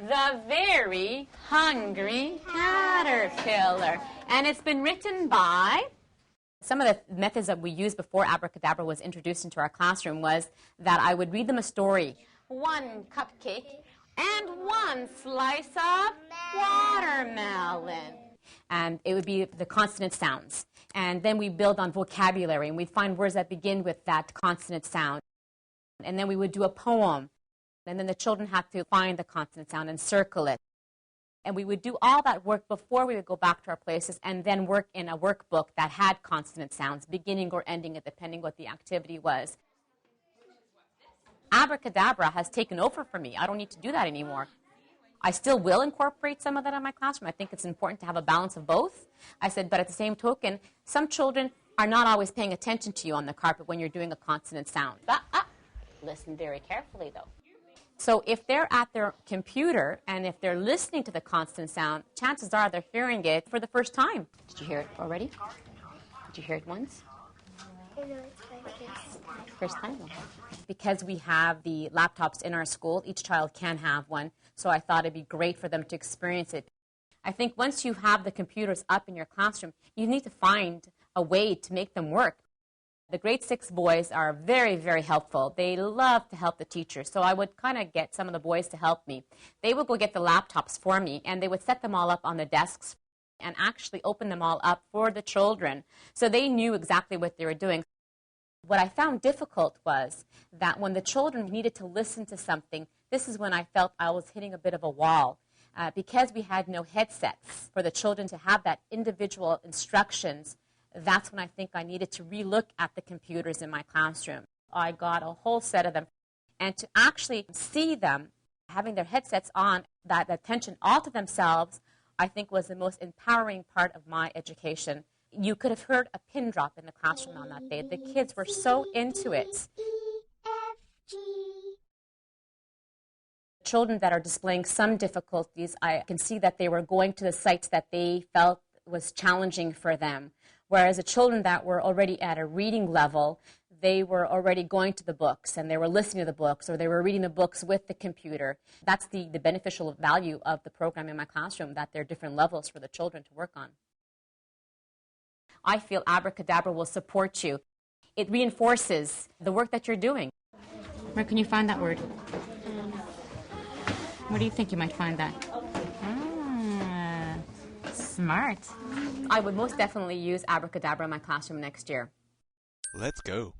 The Very Hungry Caterpillar. And it's been written by... Some of the methods that we used before Abracadabra was introduced into our classroom was that I would read them a story. 1 cupcake and 1 slice of watermelon. And it would be the consonant sounds. And then we build on vocabulary, and we'd find words that begin with that consonant sound. And then we would do a poem. And then the children had to find the consonant sound and circle it. And we would do all that work before we would go back to our places and then work in a workbook that had consonant sounds, beginning or ending it, depending what the activity was. Abracadabra has taken over for me. I don't need to do that anymore. I still will incorporate some of that in my classroom. I think it's important to have a balance of both. I said, but at the same token, some children are not always paying attention to you on the carpet when you're doing a consonant sound. Listen very carefully, though. So if they're at their computer and if they're listening to the consonant sound, chances are they're hearing it for the first time. Did you hear it already? Did you hear it once? No, it's my First time. Because we have the laptops in our school, each child can have one, so I thought it'd be great for them to experience it. I think once you have the computers up in your classroom, you need to find a way to make them work. The grade 6 boys are very, very helpful. They love to help the teachers, so I would kind of get some of the boys to help me. They would go get the laptops for me, and they would set them all up on the desks and actually open them all up for the children, so they knew exactly what they were doing. What I found difficult was that when the children needed to listen to something, this is when I felt I was hitting a bit of a wall. Because we had no headsets for the children to have that individual instructions, that's when I think I needed to relook at the computers in my classroom. I got a whole set of them. And to actually see them having their headsets on, that attention all to themselves, I think was the most empowering part of my education. You could have heard a pin drop in the classroom on that day. The kids were so into it. Children that are displaying some difficulties, I can see that they were going to the sites that they felt was challenging for them. Whereas the children that were already at a reading level, they were already going to the books and they were listening to the books or they were reading the books with the computer. That's the beneficial value of the program in my classroom, that there are different levels for the children to work on. I feel Abracadabra will support you. It reinforces the work that you're doing. Where can you find that word? Where do you think you might find that? Smart. I would most definitely use Abracadabra in my classroom next year. Let's go.